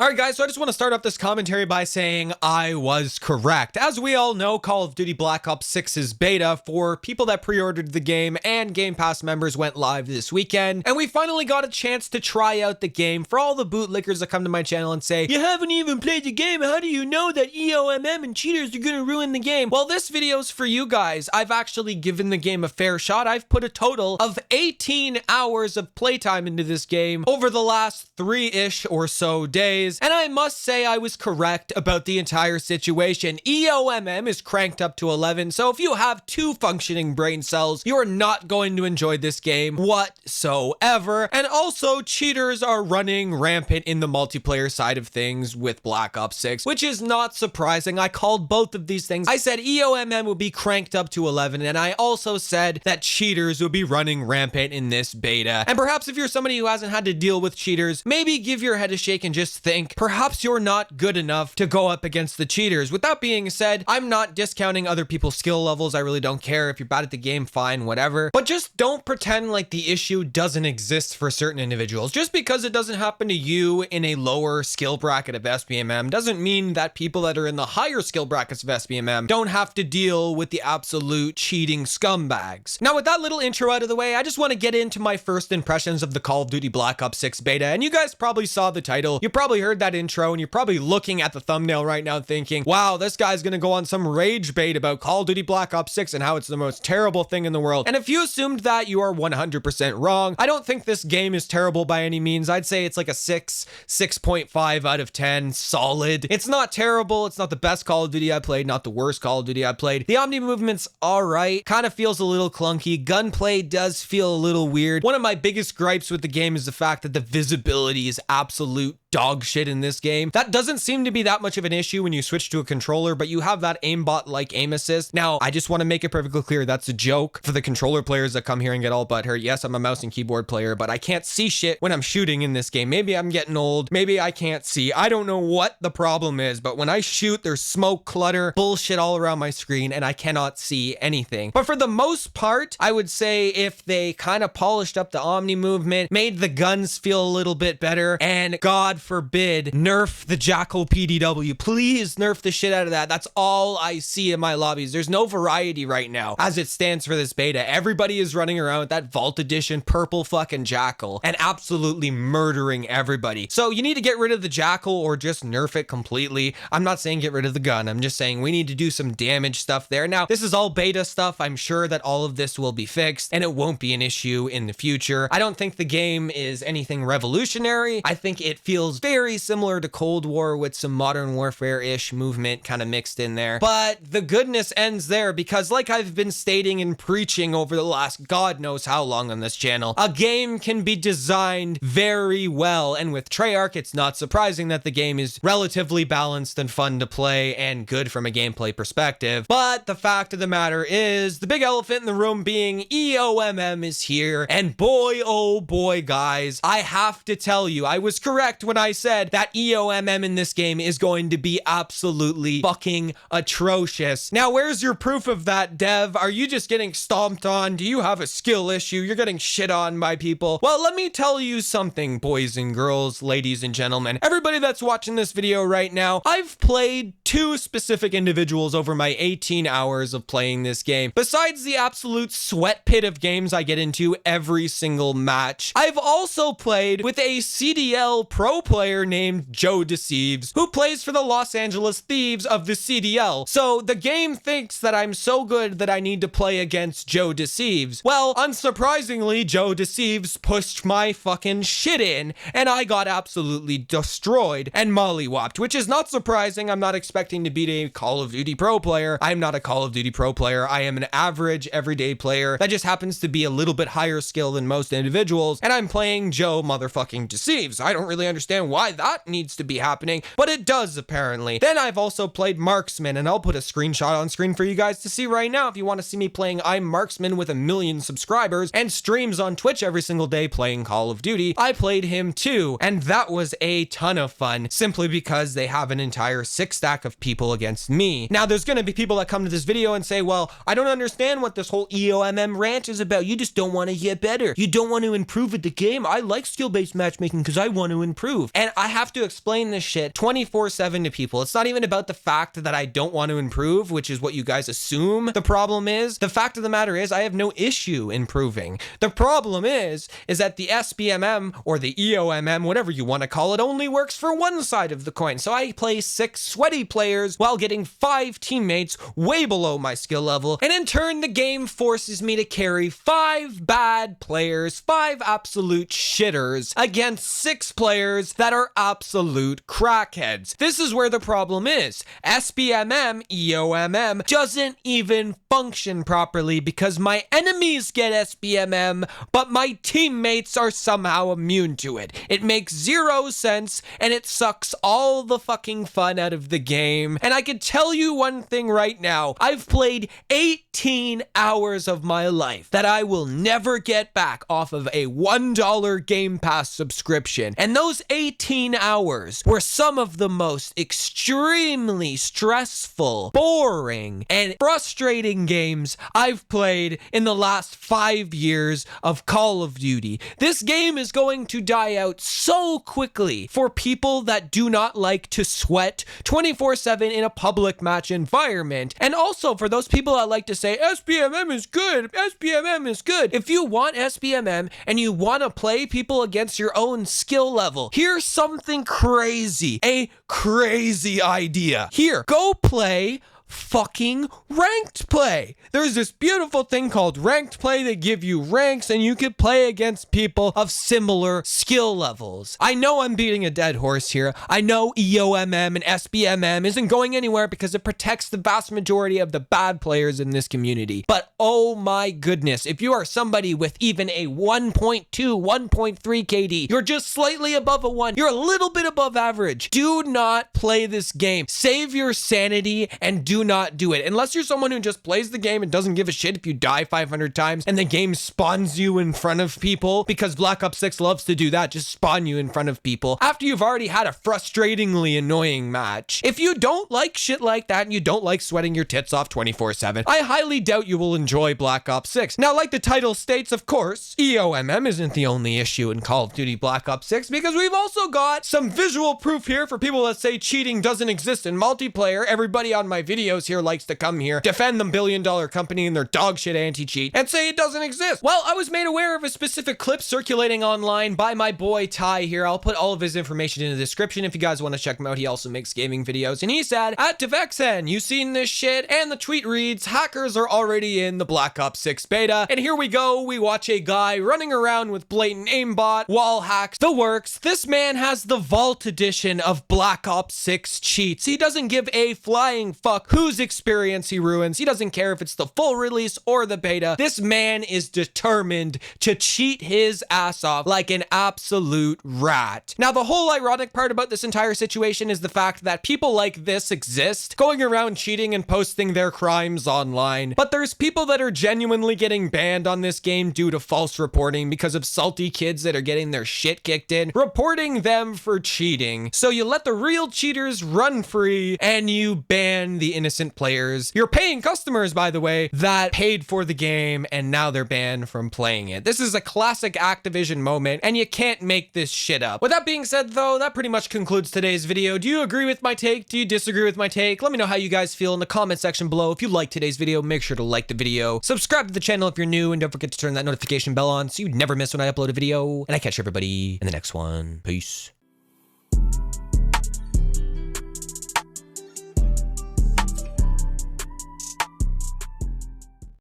Alright guys, so I just want to start off this commentary by saying I was correct. As we all know, Call of Duty Black Ops 6's beta for people that pre-ordered the game and Game Pass members went live this weekend, and we finally got a chance to try out the game. For all the bootlickers that come to my channel and say, you haven't even played the game, how do you know that EOMM and cheaters are gonna ruin the game? Well, this video's for you guys. I've actually given the game a fair shot. I've put a total of 18 hours of playtime into this game over the last 3-ish or so days. And I must say I was correct about the entire situation. EOMM is cranked up to 11, so if you have 2 functioning brain cells, you are not going to enjoy this game whatsoever. And also, cheaters are running rampant in the multiplayer side of things with Black Ops 6, which is not surprising. I called both of these things. I said EOMM would be cranked up to 11, and I also said that cheaters would be running rampant in this beta. And perhaps if you're somebody who hasn't had to deal with cheaters, maybe give your head a shake and just think, perhaps you're not good enough to go up against the cheaters. With that being said, I'm not discounting other people's skill levels. I really don't care. If you're bad at the game, fine, whatever. But just don't pretend like the issue doesn't exist for certain individuals. Just because it doesn't happen to you in a lower skill bracket of SBMM doesn't mean that people that are in the higher skill brackets of SBMM don't have to deal with the absolute cheating scumbags. Now, with that little intro out of the way, I just want to get into my first impressions of the Call of Duty Black Ops 6 beta. And you guys probably saw the title. You probably heard that intro, and you're probably looking at the thumbnail right now thinking, wow, this guy's gonna go on some rage bait about Call of Duty Black Ops 6 and how it's the most terrible thing in the world. And if you assumed that, you are 100% wrong. I don't think this game is terrible by any means. I'd say it's like a 6.5 out of 10, solid. It's not terrible. It's not the best Call of Duty I played, not the worst Call of Duty I played. The Omni movement's alright, kind of feels a little clunky. Gunplay does feel a little weird. One of my biggest gripes with the game is the fact that the visibility is absolute dog shit in this game. That doesn't seem to be that much of an issue when you switch to a controller, but you have that aimbot like aim assist. Now, I just want to make it perfectly clear that's a joke for the controller players that come here and get all butthurt. Yes, I'm a mouse and keyboard player, but I can't see shit when I'm shooting in this game. Maybe I'm getting old. Maybe I can't see. I don't know what the problem is, but when I shoot, there's smoke, clutter, bullshit all around my screen, and I cannot see anything. But for the most part, I would say if they kind of polished up the Omni movement, made the guns feel a little bit better, and God forbid, nerf the Jackal PDW. Please nerf the shit out of that. That's all I see in my lobbies. There's no variety right now as it stands for this beta. Everybody is running around with that Vault Edition purple fucking Jackal and absolutely murdering everybody. So you need to get rid of the Jackal or just nerf it completely. I'm not saying get rid of the gun. I'm just saying we need to do some damage stuff there. Now, this is all beta stuff. I'm sure that all of this will be fixed and it won't be an issue in the future. I don't think the game is anything revolutionary. I think it feels very similar to Cold War with some Modern Warfare-ish movement kind of mixed in there. But the goodness ends there because, like I've been stating and preaching over the last God knows how long on this channel, a game can be designed very well. And with Treyarch, it's not surprising that the game is relatively balanced and fun to play and good from a gameplay perspective. But the fact of the matter is, the big elephant in the room being EOMM is here. And boy, oh boy, guys, I have to tell you, I was correct when I said that EOMM in this game is going to be absolutely fucking atrocious. Now, where's your proof of that, Dev? Are you just getting stomped on? Do you have a skill issue? You're getting shit on by people? Well, let me tell you something, boys and girls, ladies and gentlemen, everybody that's watching this video right now. I've played 2 specific individuals over my 18 hours of playing this game. Besides the absolute sweat pit of games I get into every single match, I've also played with a CDL pro player named Joe Deceives, who plays for the Los Angeles Thieves of the CDL. So the game thinks that I'm so good that I need to play against Joe Deceives. Well, unsurprisingly, Joe Deceives pushed my fucking shit in, and I got absolutely destroyed and mollywopped, which is not surprising. I'm not expecting to beat a Call of Duty pro player. I'm not a Call of Duty pro player. I am an average everyday player that just happens to be a little bit higher skill than most individuals, and I'm playing Joe motherfucking Deceives. I don't really understand why that needs to be happening, but it does apparently. Then I've also played Marksman, and I'll put a screenshot on screen for you guys to see right now if you want to see me playing I'm Marksman with 1 million subscribers and streams on Twitch every single day playing Call of Duty. I played him too, and that was a ton of fun simply because they have an entire 6 stack of people against me. Now, there's gonna be people that come to this video and say, well, I don't understand what this whole EOMM rant is about. You just don't want to get better. You don't want to improve at the game. I like skill-based matchmaking because I want to improve. improve. And I have to explain this shit 24/7 to people. It's not even about the fact that I don't want to improve, which is what you guys assume the problem is. The fact of the matter is I have no issue improving. The problem is that the SBMM or the EOMM, whatever you want to call it, only works for one side of the coin. So I play 6 sweaty players while getting 5 teammates way below my skill level. And in turn, the game forces me to carry 5 bad players, 5 absolute shitters against 6 players that are absolute crackheads. This is where the problem is. SBMM, EOMM doesn't even function properly because my enemies get SBMM, but my teammates are somehow immune to it. It makes 0 sense and it sucks all the fucking fun out of the game. And I can tell you one thing right now. I've played 18 hours of my life that I will never get back off of a $1 Game Pass subscription. And those 18 hours were some of the most extremely stressful, boring, and frustrating games I've played in the last 5 years of Call of Duty. This game is going to die out so quickly for people that do not like to sweat 24/7 in a public match environment. And also for those people that like to say SBMM is good, SBMM is good. If you want SBMM and you want to play people against your own skill level, here's something crazy, a crazy idea. Here, go play fucking ranked play. There's this beautiful thing called ranked play. They give you ranks and you can play against people of similar skill levels. I know I'm beating a dead horse here. I know EOMM and SBMM isn't going anywhere because it protects the vast majority of the bad players in this community. But oh my goodness, if you are somebody with even a 1.2, 1.3 KD, you're just slightly above a 1, you're a little bit above average. Do not play this game. Save your sanity and do not do it. Unless you're someone who just plays the game and doesn't give a shit if you die 500 times and the game spawns you in front of people, because Black Ops 6 loves to do that, just spawn you in front of people after you've already had a frustratingly annoying match. If you don't like shit like that and you don't like sweating your tits off 24/7, I highly doubt you will enjoy Black Ops 6. Now, like the title states, of course, EOMM isn't the only issue in Call of Duty Black Ops 6, because we've also got some visual proof here for people that say cheating doesn't exist in multiplayer. Everybody on my videos here likes to come here, defend the billion-dollar company and their dog shit anti-cheat, and say it doesn't exist. Well, I was made aware of a specific clip circulating online by my boy Ty here. I'll put all of his information in the description if you guys want to check him out. He also makes gaming videos, and he said, at Devexen, you seen this shit? And the tweet reads, hackers are already in the Black Ops 6 beta, and here we go. We watch a guy running around with blatant aimbot, wall hacks, the works. This man has the Vault edition of Black Ops 6 cheats. He doesn't give a flying fuck whose experience he ruins. He doesn't care if it's the full release or the beta. This man is determined to cheat his ass off like an absolute rat. Now, the whole ironic part about this entire situation is the fact that people like this exist, going around cheating and posting their crimes online. But there's people that are genuinely getting banned on this game due to false reporting because of salty kids that are getting their shit kicked in, reporting them for cheating. So you let the real cheaters run free and you ban the innocent players. You're paying customers, by the way, that paid for the game and now they're banned from playing it. This is a classic Activision moment and you can't make this shit up. With that being said though, that pretty much concludes today's video. Do you agree with my take? Do you disagree with my take? Let me know how you guys feel in the comment section below. If you liked today's video, make sure to like the video, subscribe to the channel if you're new, and don't forget to turn that notification bell on so you never miss when I upload a video. And I catch everybody in the next one. Peace.